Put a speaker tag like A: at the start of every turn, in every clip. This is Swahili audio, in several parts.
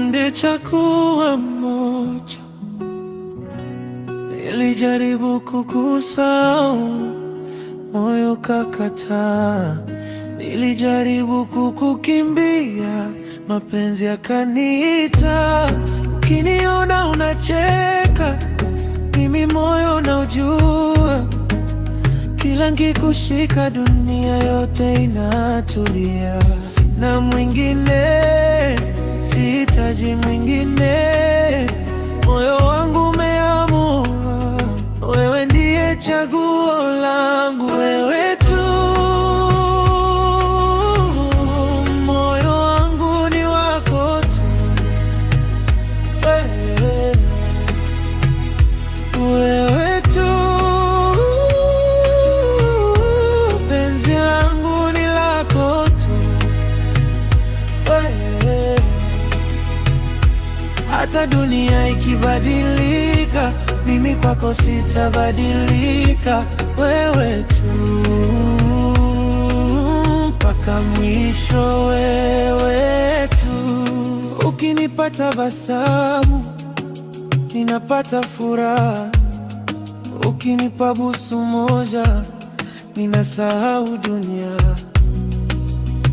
A: ndiye chaguo moja. Nilijaribu kukusahau, moyo kakataa. Nilijaribu kukukimbia, mapenzi yakaniita. Ukiniona unacheka, mimi moyo unaujua. Kila nikikushika dunia yote inatulia. Sina mwingine, sihitaji mwingine. Moyo wangu umeamua, wewe ndiye chaguo langu. Wewe tu, moyo wangu ni wako tu. Wewe tu, penzi langu ni lako tu. Hata dunia ikibadilika, mimi kwako sitabadilika. Wewe tu, mpaka mwisho. Wewe tu, ukinipa tabasamu ninapata furaha. Ukinipa busu moja ninasahau dunia.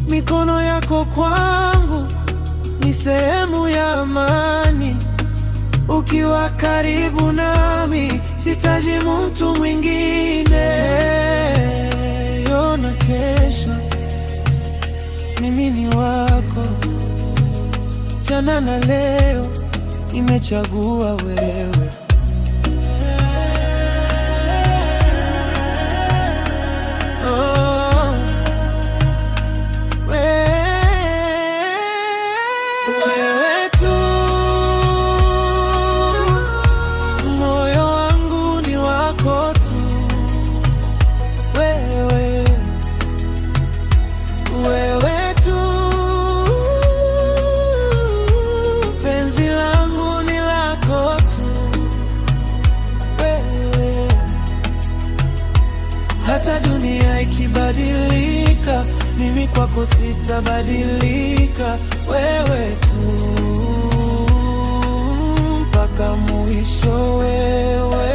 A: Mikono yako kwangu ni sehemu ya amani. Ukiwa karibu nami sihitaji mtu mwingine. Leo na kesho mimi ni wako, jana na leo nimechagua wewe. Hata dunia ikibadilika, mimi kwako sitabadilika. Wewe tu, mpaka mwisho. Wewe